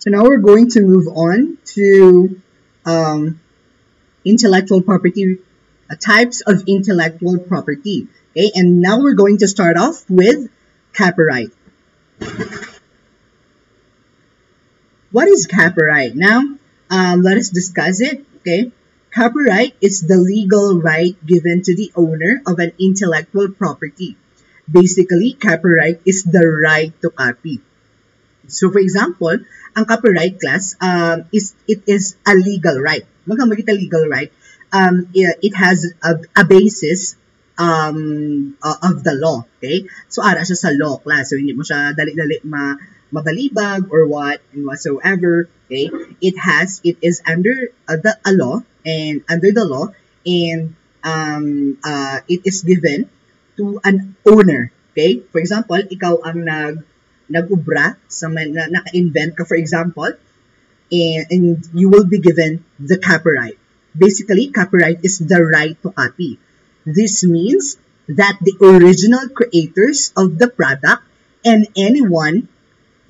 So now we're going to move on to intellectual property, types of intellectual property. Okay, and now we're going to start off with copyright. What is copyright? Now, let us discuss it. Okay, copyright is the legal right given to the owner of an intellectual property. Basically, copyright is the right to copy. So, for example, ang copyright class is a legal right. Magkamagit a legal right. It has a basis of the law. Okay, so ara siya sa law class. So hindi mo siya dali-dali mabalibag or what and whatsoever. Okay, it is under a law and under the law, and it is given to an owner. Okay, for example, ikaw ang nag-ubra sa naka-invent ka, for example, and you will be given the copyright. Basically, copyright is the right to copy. This means that the original creators of the product and anyone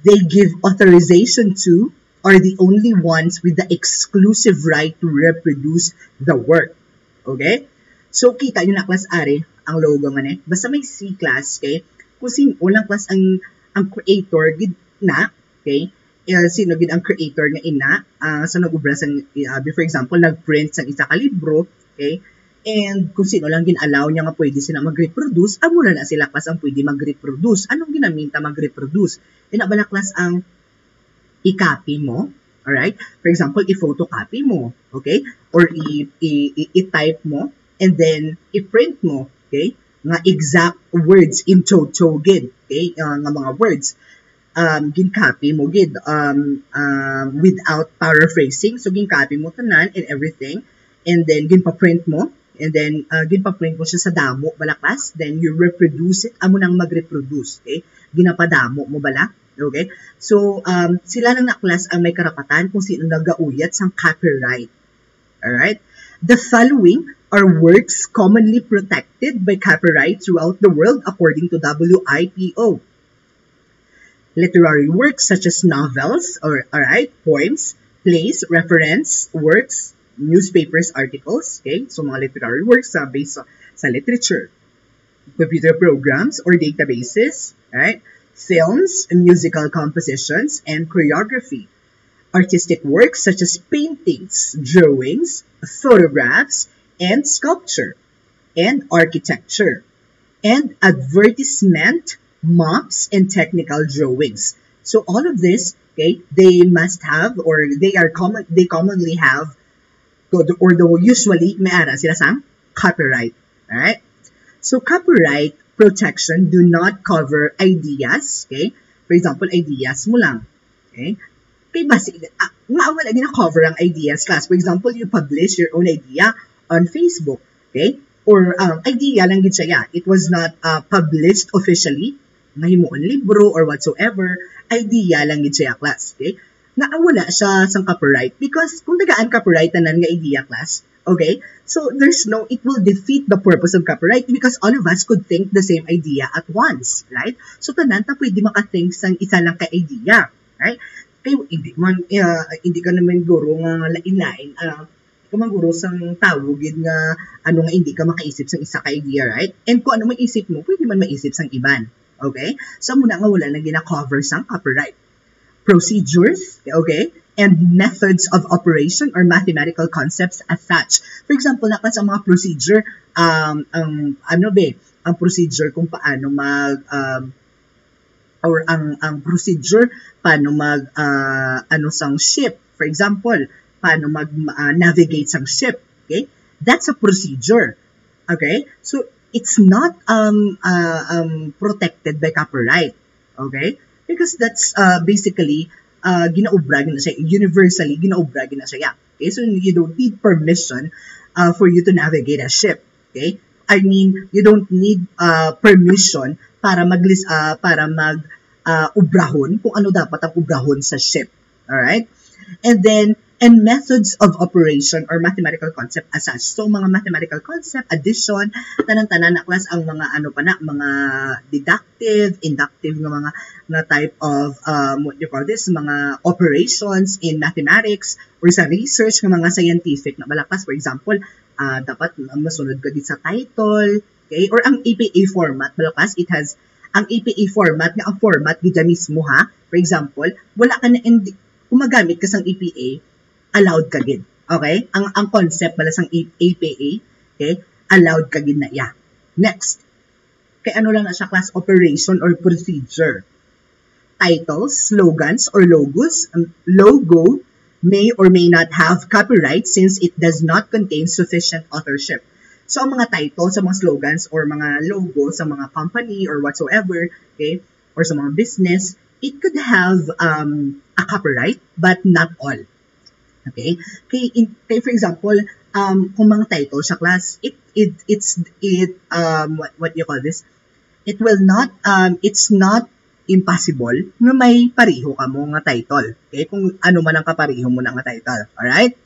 they give authorization to are the only ones with the exclusive right to reproduce the work. Okay? So, kita nyo na class are, ang logo man basta may C class, okay? Kung sino lang class ang creator, gid na, okay? Sino gid ang creator nga ina, sa nag-ubra sang, for example, nag-print sang isa ka libro, okay? And kung sino lang gin-allow niya nga pwede sila mag-reproduce, amo na sila class ang pwede mag-reproduce. Anong ginaminta mag-reproduce? Ba na class ang i-copy mo, alright? For example, i-photocopy mo, okay? Or i-type mo, and then i-print mo, okay? Nga exact words in toto gid, okay? Nga mga words gin-copy mo gid without paraphrasing. So gin-copy mo tanan and everything, and then gin-pa-print mo, and then gin-pa-print mo siya sa damo bala class, then you reproduce it, amo nang mag-reproduce, okay? Ginapadamo mo bala, okay? So sila lang na class ang may karapatan kung sino nagauyat sang copyright. Alright? The following are works commonly protected by copyright throughout the world according to WIPO. Literary works such as novels, poems, plays, reference works, newspapers, articles, okay? So mga literary works based sa literature. Computer programs or databases, right? Films, musical compositions, and choreography. Artistic works such as paintings, drawings, photographs, and sculpture, and architecture, and advertisement, maps, and technical drawings. So all of this, okay, they must have, or they commonly have, or usually may ara sila sang copyright. Alright? So copyright protection do not cover ideas, okay? For example, ideas mo lang, okay? Okay, basic, wala din na-cover ang ideas class. For example, you publish your own idea on Facebook, okay? Or idea lang gid siya. It was not published officially, mahimuon libro or whatsoever. Idea lang gid siya class, okay? Wala siya sang copyright because kung tagaan copyright tanan nga idea class, okay? So it will defeat the purpose of copyright because all of us could think the same idea at once, right? So tanan ta pwede maka-think sang isa lang ka idea, right? Kaya hindi ka naman guro nga lain-lain, ka man guro sang tawagid nga ano nga hindi ka makaisip sang isa ka idea, right? And kung ano maisip mo, pwede man maisip sang iban, okay? So muna nga wala na gina-cover sang copyright. Procedures, okay, and methods of operation or mathematical concepts as such. For example, nakas ang mga procedure, ang procedure kung paano ang procedure paano sang ship. For example, paano navigate sang ship, okay? That's a procedure, okay? So it's not protected by copyright, okay? Because that's basically ginaubra na siya, universally ginaubra na siya. Okay? So you don't need permission for you to navigate a ship, okay? I mean, you don't need permission para ubrahon kung ano dapat ang ubrahon sa ship. Alright? And then and methods of operation or mathematical concept as such. So, mga mathematical concept, addition, tanan-tanan na class ang mga mga deductive, inductive mga type of, what you call this, mga operations in mathematics or sa research ng mga scientific na balakas. For example, dapat masunod ka din sa title, okay? Or ang APA format, balakas, it has ang APA format nga ang format gida mismo ha. For example, wala ka na kumagamit ka sang APA, allowed ka gid. Okay? Ang concept bala sang APA, okay? Allowed ka gid na iya. Next. Kay ano lang na siya class operation or procedure. Titles, slogans, or logos. Logo may or may not have copyright since it does not contain sufficient authorship. So, ang mga titles, sa mga slogans, or mga logo sa mga company or whatsoever, okay, or sa mga business, it could have a copyright, but not all. Okay? Kay for example, kung mga titles sa class, what you call this? It will not, it's not impossible na may pariho ka mo nga title. Okay? Kung ano man ang kapariho mo na nga title. Alright?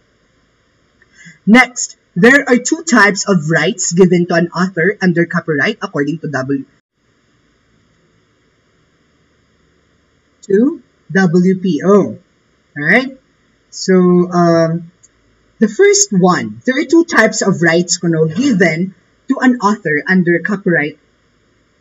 Next. There are two types of rights given to an author under copyright according to WPO. Alright? So, the first one, there are two types of rights given to an author under copyright,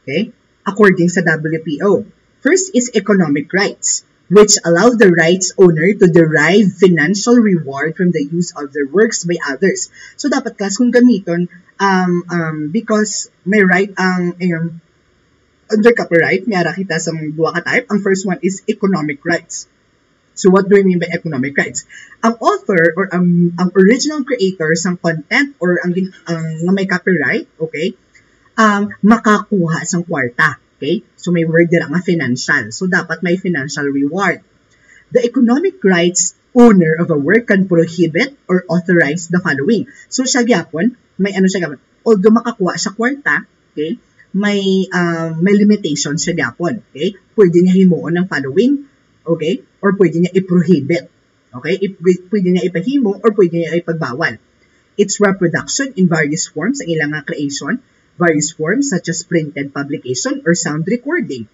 okay, according sa WPO. First is economic rights, which allow the rights owner to derive financial reward from the use of their works by others. So, dapat kas kung gamiton, because may right ang under copyright, may ara kita sa dua ka type. Ang first one is economic rights. So, what do we mean by economic rights? Ang author or ang original creator sang content or ang may copyright, okay, makakuha sang kwarta. Okay? So, may word dira nga financial. So, dapat may financial reward. The economic rights owner of a work can prohibit or authorize the following. So, siya gyapon, may siya gyapon. Although makakuha siya kwarta, okay, may limitations siya gyapon. Okay? Pwede niya himuon ng following, okay? Or pwede niya i-prohibit. Okay? Pwede niya ipahimo or pwede niya ipagbawal. Its reproduction in various forms, ang ilang creation, various forms such as printed publication or sound recording.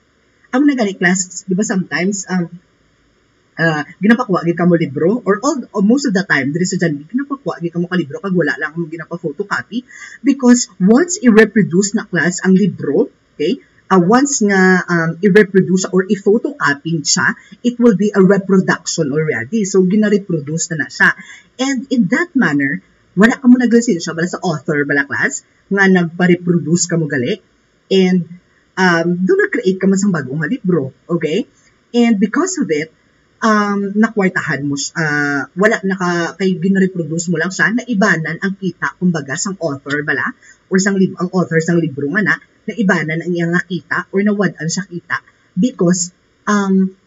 Ang nagani class, di ba sometimes, ginapakuha gid ka mo libro or most of the time, diri sa dyan, ginapakuha gid ka mo ka libro kag wala lang mo ginapa-photocopy because once i-reproduce na class ang libro, okay, once nga i-reproduce or i-photocopy siya, it will be a reproduction already. So, gina-reproduce na siya. And in that manner, wala ka mo naglisensya bala sa author bala class nga nagpa-reproduce ka mo gali and doon na-create ka man sa bagong libro, okay? And because of it, nakwartahan mo wala kay gina-reproduce mo lang siya, naibanan ang kita kumbaga sang author bala or ang author sang libro nga naibanan ang iyang kita or nawad-an siya kita because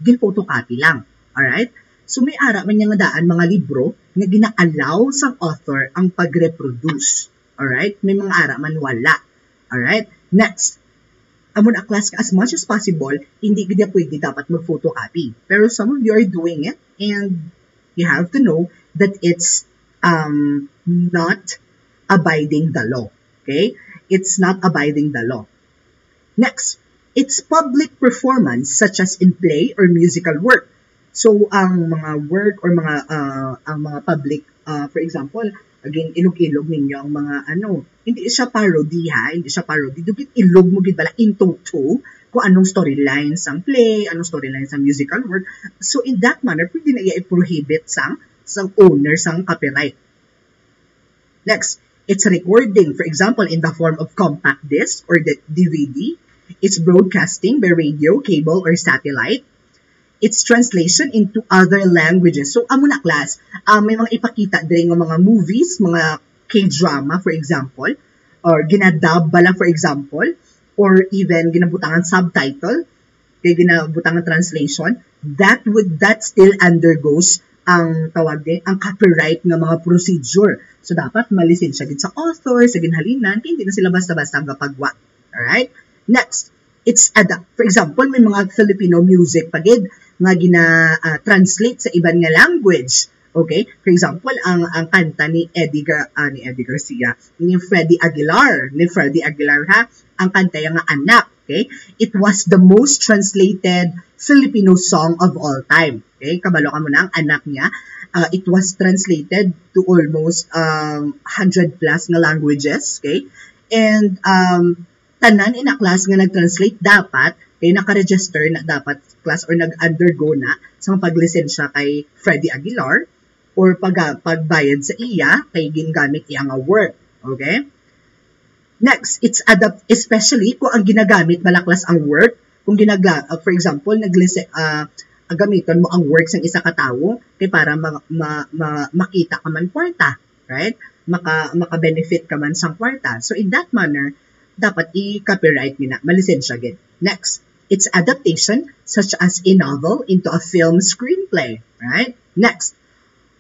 gin-photocopy lang. Alright? So, may ara man nga daan mga libro na gina-allow sa author ang pag-reproduce. Alright? May mga ara man wala. Alright? Next. Amon a class as much as possible, hindi gina pwede dapat mag-photocopy. Pero some of you are doing it and you have to know that it's not abiding the law. Okay? It's not abiding the law. Next. It's public performance such as in play or musical work. So, ang mga work or ang mga public, for example, again, ilog-ilog ninyo ang mga hindi siya parody ha, hindi siya parody. Dugit ilog mo gid bala into two kung anong storylines ang play, anong storylines ang musical work. So, in that manner, pwede na i-prohibit sang owner sang copyright. Next, it's recording, for example, in the form of compact disc or the DVD. It's broadcasting by radio, cable, or satellite. Its translation into other languages. So, amo na class, may mga ipakita din ng mga movies, mga K-drama, for example, or ginadub bala, for example, or even ginabutangan subtitle, kaya ginabutangan translation, that still undergoes ang tawag din, ang copyright ng mga procedure. So, dapat malisensya din sa author, sa ginhalinan, hindi na sila basta-basta gapagwa. Alright? Next, it's for example, may mga Filipino music pagid nga gina-translate sa ibang nga language. Okay? For example, ang kanta ni Eddie Garcia, ni Freddie Aguilar, ha, ang kanta yung Anak, okay? It was the most translated Filipino song of all time. Okay? Kabalo ka mo na ang Anak niya. It was translated to almost 100 plus na languages, okay? And tanan ina class nga nag-translate dapat kay naka-register na dapat class or nag-undergo na sa paglisensya kay Freddie Aguilar or pagbayad sa iya kay gingamit iya nga work. Okay? Next, it's especially kung ang ginagamit malaklas ang work, kung for example, gamiton mo ang work ng isa ka tawo kay para makita ka man kwarta, right? Maka-benefit ka man sa kwarta. So in that manner, dapat i-copyright nila, malisensya gid. Next, its adaptation such as a novel into a film screenplay, right? Next,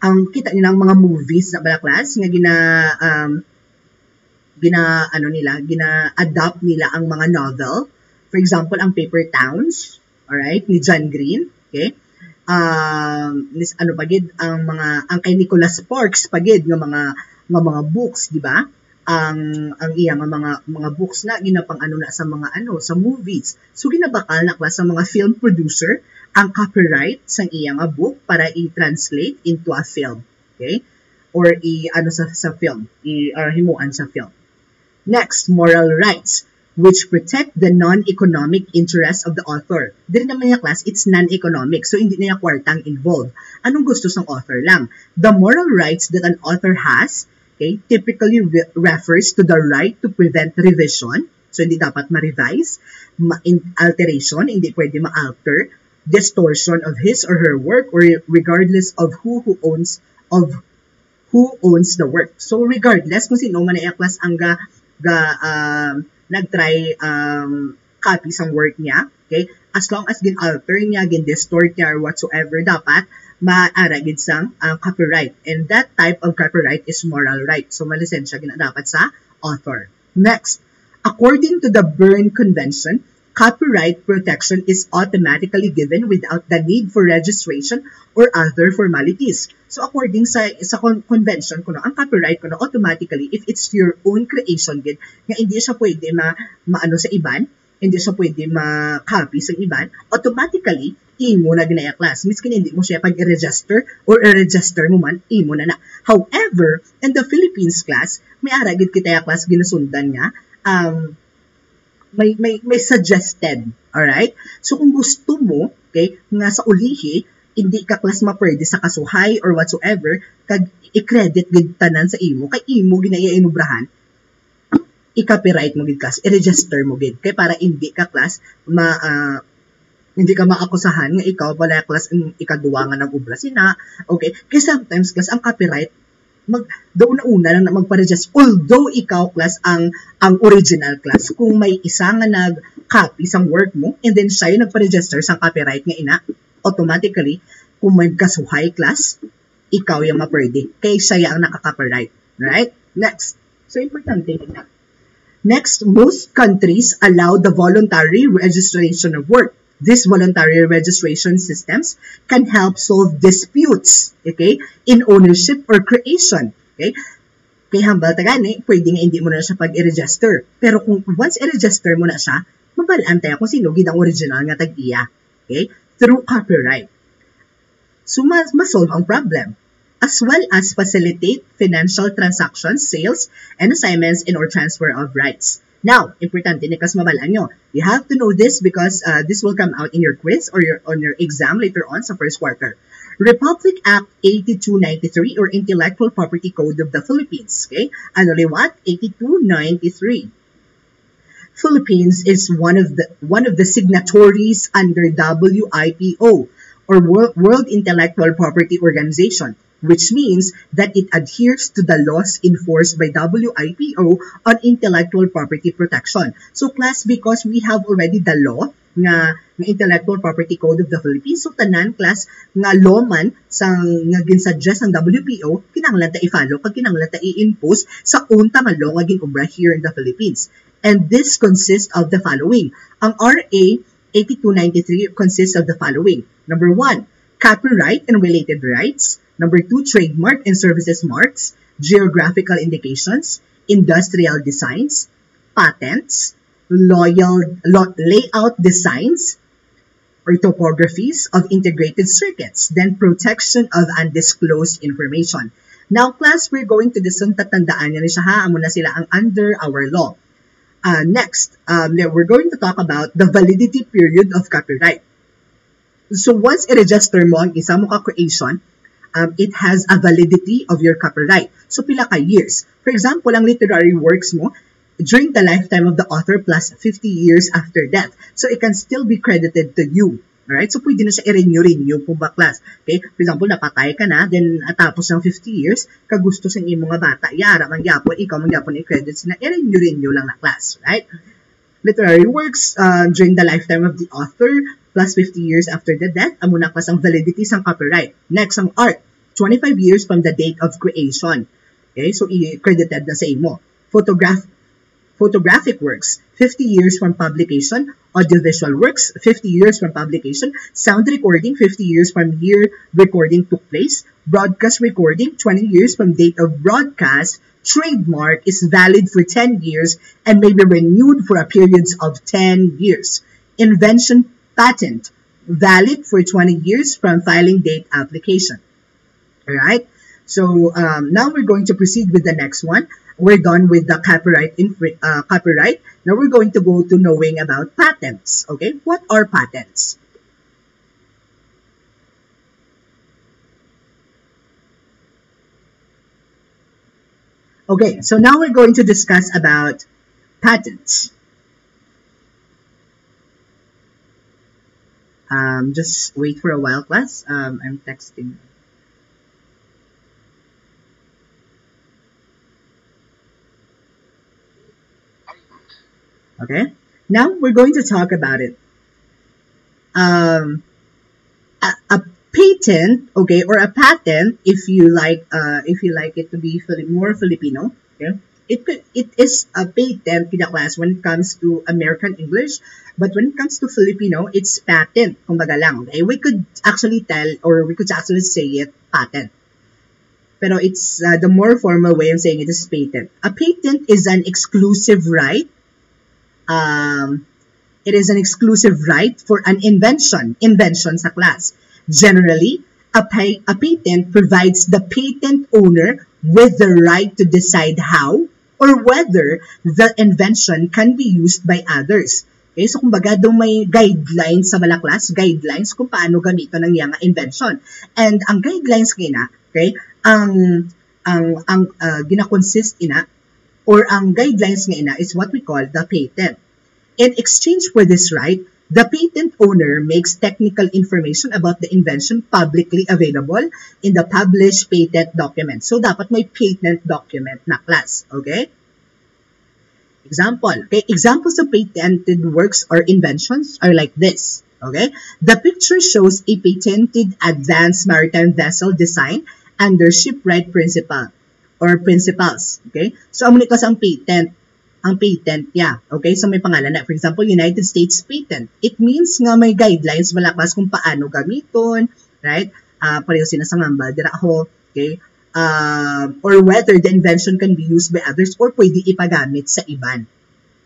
ang kita nilang mga movies na balaklas nga gina-adapt nila ang mga novel. For example, ang Paper Towns, alright, ni John Green, okay? Ang kay Nicholas Sparks pagid nga mga books, di ba? Ang iyang mga books na ginapang na sa sa movies. So ginabakal na sa mga film producer ang copyright sang iyang book para i-translate into a film, okay? Or sa film, himuan sa film. Next, moral rights, which protect the non-economic interests of the author. Dili naman niya class, it's non-economic, so hindi na niya kwartang involved. Anong gusto ng author lang? The moral rights that an author has, okay, typically refers to the right to prevent revision, so hindi dapat ma-revise, alteration, hindi pwede ma-alter, distortion of his or her work, or regardless of who owns the work. So regardless kung sino man ay class ang nag-try copy sang work niya, okay? As long as gin-alter niya, gin-distort niya, or whatsoever, dapat maaragid sang copyright. And that type of copyright is moral right. So malisensya dapat sa author. Next, according to the Berne Convention, copyright protection is automatically given without the need for registration or other formalities. So according sa convention kuno, ang copyright kuno automatically if it's your own creation gid nga hindi siya pwede maano sa iban, hindi siya pwede ma-copy sa iban, automatically imo na ginaya class. Miskin hindi mo siya pag-register or i-register mo man, imo na. However, in the Philippines class, may aragid kita class ginasundan nga may suggested, alright? So kung gusto mo, okay, nga sa ulihi, hindi ka class mapwede sa kasuhay or whatsoever, kag i-credit gid tanan sa imo, kay imo ginaya inubrahan, i-copyright mo gid class, i-register mo gid, kay para hindi ka class hindi ka maakusahan nga ikaw wala class ikaduwa nga nag-ubra sina, okay? Kay sometimes class ang copyright daw na una lang na magpa-register. Although ikaw class ang original class, kung may isa nga nag-copy sang work mo and then siya yung nagpa-register sang copyright nga ina, automatically kung may kasuhay class, ikaw yung mapwede. Kaya siya ang nakaka-copyright. Right? Next. So importante na. Next, most countries allow the voluntary registration of work. These voluntary registration systems can help solve disputes, okay, in ownership or creation, okay? Kaya hambal tagani, pwede nga hindi mo na siya pag-i-register. Pero kung once i-register mo na siya, mabalaan tayo kung sino gid ang original nga tag-iya, okay? Through copyright. So, ma-solve ang problem. As well as facilitate financial transactions, sales, and assignments and or transfer of rights. Now, importante ni kas mabalaan nyo. You have to know this because this will come out in your quiz or on your exam later on sa first quarter. Republic Act 8293 or Intellectual Property Code of the Philippines. Okay? Ano liwat? 8293. Philippines is one of the signatories under WIPO or World Intellectual Property Organization, which means that it adheres to the laws enforced by WIPO on intellectual property protection. So class, because we have already the law nga Intellectual Property Code of the Philippines, so tanan class nga law man nga ginsuggest ng WPO, kinahanglan ta i-follow kag kinahanglan ta i-impose sa unta nga law nga ginobra here in the Philippines. And this consists of the following. Ang RA 8293 consists of the following. Number 1, copyright and related rights. Number 2, trademark and services marks, geographical indications, industrial designs, patents, layout designs, or topographies of integrated circuits, then protection of undisclosed information. Now, class, we're going to tatandaan nyo rin siya ha, amo na sila ang under our law. Next, we're going to talk about the validity period of copyright. So once i-register mo ang isa mo ka-creation, it has a validity of your copyright. So pila ka years. For example, ang literary works mo, during the lifetime of the author plus 50 years after death. So it can still be credited to you. Alright? So pwede na siya i-renew kung ba class. Okay? For example, napatay ka na, then tapos ng 50 years, kagusto sa imo nga bata, yara man gyapon, ikaw man gyapon i-credit sina, i-renew lang na class. Right? Literary works during the lifetime of the author plus 50 years after the death, amo na class ang validity sang copyright. Next, ang art, 25 years from the date of creation. Okay? So i-credited na sa imo. Photographic works, 50 years from publication. Audiovisual works, 50 years from publication. Sound recording, 50 years from year recording took place. Broadcast recording, 20 years from date of broadcast. Trademark is valid for 10 years and may be renewed for a period of 10 years. Invention patent, valid for 20 years from filing date application. Alright? So, now we're going to proceed with the next one. We're done with the copyright. Now we're going to go to knowing about patents. Okay, what are patents? Okay, so now we're going to discuss about patents. Just wait for a while, class. I'm texting. Okay, now we're going to talk about it. A patent, okay, or a patent, if you like it to be more Filipino, okay, it is a patent, class, when it comes to American English, but when it comes to Filipino, it's patent, kumbaga lang, okay. We could actually say it patent. Pero it's the more formal way of saying it is patent. A patent is an exclusive right. It is an exclusive right for an invention sa class. Generally, a patent provides the patent owner with the right to decide how or whether the invention can be used by others. Okay, so kumbaga daw may guidelines sa bala class, guidelines kung paano gamiton ang iyang invention. And ang guidelines kina, okay, ang gina-consist ina, or ang guidelines nga ina is what we call the patent. In exchange for this right, the patent owner makes technical information about the invention publicly available in the published patent document. So, dapat may patent document na class. Okay? Example. Okay? Examples of patented works or inventions are like this. Okay? The picture shows a patented advanced maritime vessel design under shipwright principle or principles. Okay? So, amo ni kas ang patent. Ang patent, yeah. Okay? So, may pangalan na. For example, United States patent. It means nga may guidelines malakas kung paano gamiton, right? Pareho sinasangamba, dira ako, okay? Or whether the invention can be used by others or pwede ipagamit sa iban.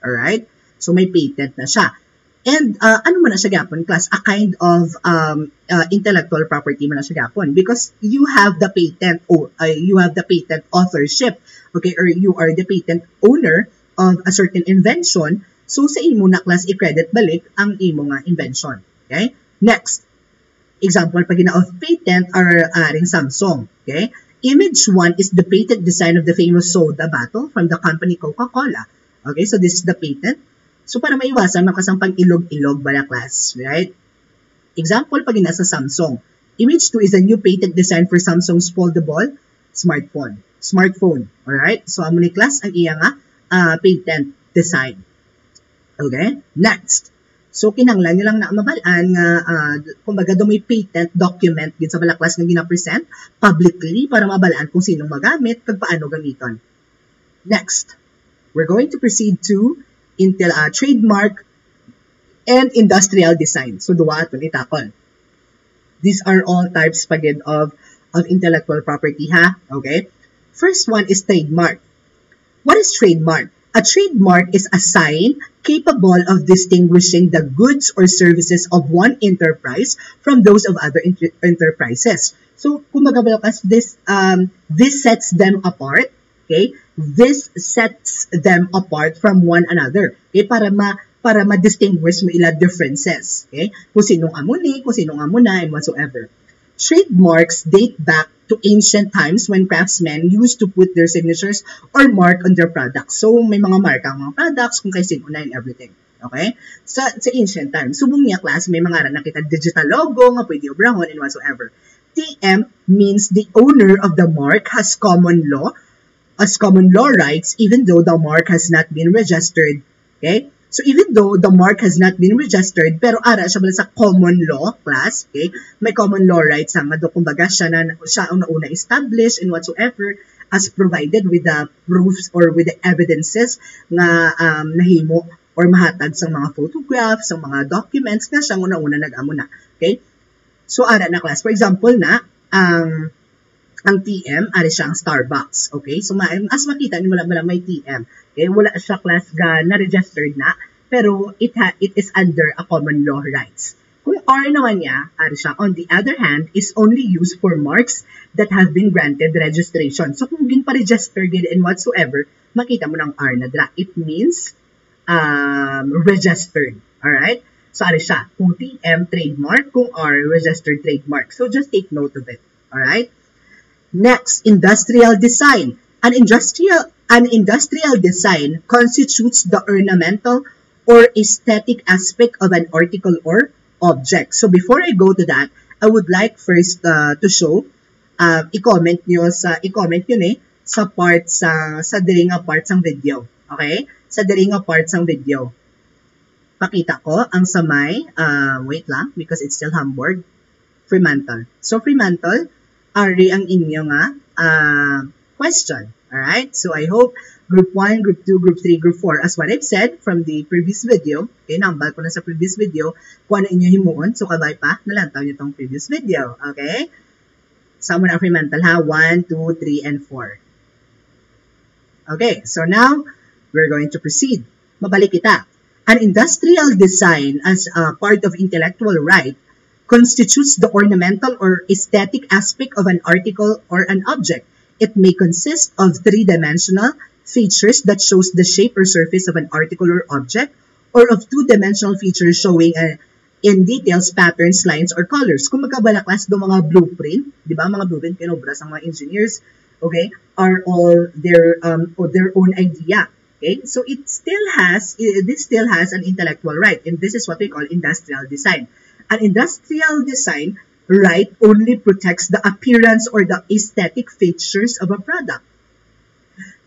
Alright? So, may patent na siya. And, ano man na siya gapon, class? A kind of intellectual property man na siya gapon. Because you have the patent, you have the patent authorship, okay? Or you are the patent owner of a certain invention. So, sa imo na class, i-credit balik ang imo nga invention. Okay? Next. Example, pag of patent are ring Samsung. Okay? Image 1 is the patent design of the famous soda bottle from the company Coca-Cola. Okay? So, this is the patent. So, para maiwasan, makasang pang-ilog-ilog ba na class, right? Example, pag sa Samsung. Image 2 is a new patent design for Samsung's foldable smartphone. Alright? So, amo ni class, ang iya nga patent design. Okay? Next. So, kinanglan nyo lang na mabalaan nga, kumbaga may patent document din sa bala class na gina-present publicly para mabalaan kung sinong magamit, kag paano gamiton. Next. We're going to proceed to trademark and industrial design. So, duwa aton itakon. These are all types pagid of of intellectual property, ha? Okay? First one is trademark. What is trademark? A trademark is a sign capable of distinguishing the goods or services of one enterprise from those of other enterprises. So, kumbaga this sets them apart. Okay? This sets them apart from one another. Okay? Para ma-distinguish mo ila differences. Okay? Kung sinong amo ni, kung sinong amo na, and whatsoever. Trademarks date back to ancient times when craftsmen used to put their signatures or mark on their products. So, may mga marka ang mga products, kung kay sino na and everything. Okay? Sa ancient times. Subong niya, class, may mga nakita digital logo, nga pwede obrahon, and whatsoever. TM means the owner of the mark has common law rights even though the mark has not been registered. Okay? So, even though the mark has not been registered, pero ara siya sa common law class, okay? May common law rights ang kumbaga siya ang nauna established and whatsoever as provided with the proofs or with the evidences nga nahimo or mahatag sa mga photographs, sa mga documents nga siya una-una nag-amo na. Okay? So, ara na class. For example na, ang TM, ari siyang Starbucks. Okay? So, as makita, wala may TM. Okay? Wala siya class na-registered na, pero it is under a common law rights. Kung R naman niya, ari siya, on the other hand, is only used for marks that have been granted registration. So, kung ginpa-register din and whatsoever, makita mo ng R na dra. It means registered. Alright? So, ari siya, kung TM, trademark, kung R, registered trademark. So, just take note of it. Alright? Next, industrial design. An industrial design constitutes the ornamental or aesthetic aspect of an article or object. So, before I go to that, I would like first to show, i-comment nyo sa part sa diri nga part sang video. Okay? Sa diri nga part sang video. Pakita ko ang samay, wait lang, because it's still Hamburg, FREMANTLE. So, FREMANTLE, ari ang inyo nga question. Alright? So, I hope Group 1, Group 2, Group 3, Group 4, as what I've said from the previous video, okay, nambal ko na sa previous video, kung ano inyo himuon, so kabay pa, nalantaw nyo tong previous video. Okay? So, muna ang FREMANTLE ha, 1, 2, 3, and 4. Okay, so now, we're going to proceed. Mabalik kita. An industrial design as a part of intellectual right constitutes the ornamental or aesthetic aspect of an article or an object. It may consist of three-dimensional features that shows the shape or surface of an article or object, or of two-dimensional features showing in details, patterns, lines, or colors. Kung magkabalaklas do mga blueprint, di ba? Mga blueprint kinobras ang mga engineers, okay, are all their own idea. Okay, so this still has an intellectual right, and this is what we call industrial design. An industrial design right only protects the appearance or the aesthetic features of a product.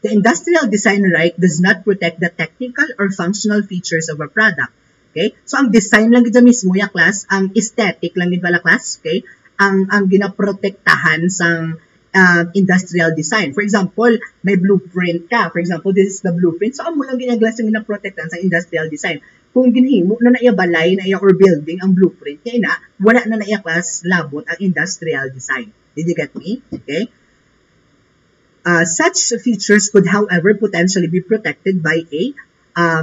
The industrial design right does not protect the technical or functional features of a product. Okay, so ang design lang gito mismo ya class, ang aesthetic lang gito la class, okay, ang ginaprotektahan sang industrial design. For example, may blueprint ka. For example, this is the blueprint. So, amo lang ginaglas yung ginaprotektan sa industrial design. Kung ginhimo na naiya balay, naiya or building ang blueprint, kaya na, wala na naiya class labot ang industrial design. Did you get me? Okay? Such features could, however, potentially be protected by a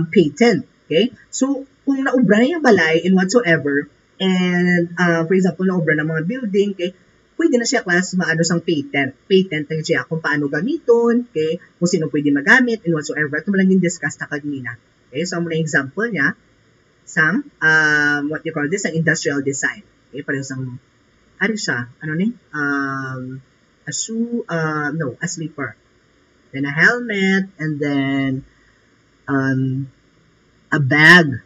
patent. Okay? So, kung naubra na yung balay and whatsoever, and for example, naubra na mga building, okay, pwede na siya class maano sang patent. Patent na siya kung paano gamiton, okay, kung sino pwede magamit, and whatsoever. Ito mo lang yung discuss na kagnina. Okay, so muna example niya, sang, what you call this, ang industrial design. Okay, parang sang, ano siya, ano ni? A shoe, no, a slipper. Then a helmet, and then, a bag.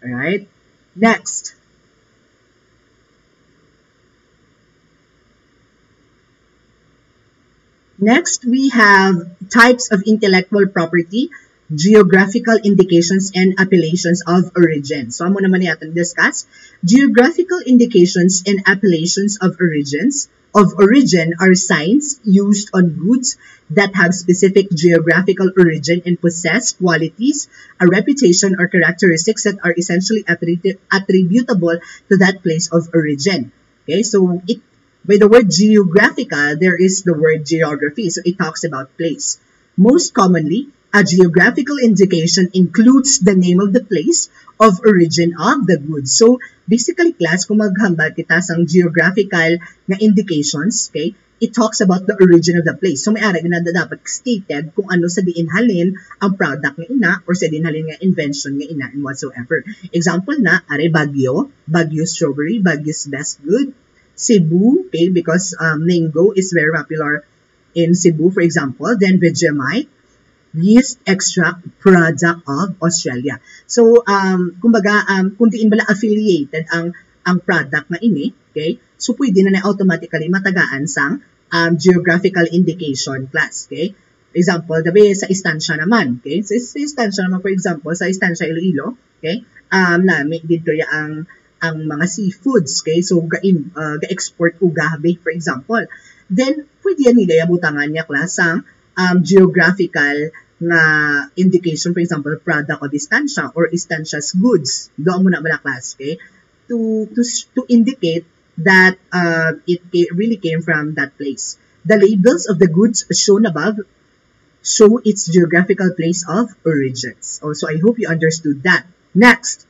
Alright? Next. Next, we have types of intellectual property, geographical indications, and appellations of origin. So, amo naman natin discuss. Geographical indications and appellations of origin are signs used on goods that have specific geographical origin and possess qualities, a reputation, or characteristics that are essentially attributable to that place of origin. Okay, so By the word geographical, there is the word geography. So it talks about place. Most commonly, a geographical indication includes the name of the place of origin of the goods. So basically, class, kung maghambal kita sang geographical na indications, okay, it talks about the origin of the place. So may ari na dapat stated kung ano sa diinhalin ang product nga ina or sa diinhalin nga invention nga ina and whatsoever. Example na, are Baguio, Baguio strawberry, Baguio's best good, Cebu, okay, because mango is very popular in Cebu, for example. Then Vegemite, yeast extract product of Australia. So, kumbaga, kung diin bala affiliated ang product na ini, okay, so pwede na automatically matagaan sang geographical indication class, okay? Example, dabi sa istansya naman, okay? So, sa istansya naman, for example, sa istansya Iloilo, okay, namin dito ya ang mga seafoods, okay? So, ga-export o gabi, for example. Then, pwede yan nila yabutangan niya class ang geographical na indication, for example, product of istansya or istansya's goods. Doon mo na bala class, okay? To indicate that it really came from that place. The labels of the goods shown above show its geographical place of origins. Also, I hope you understood that. Next,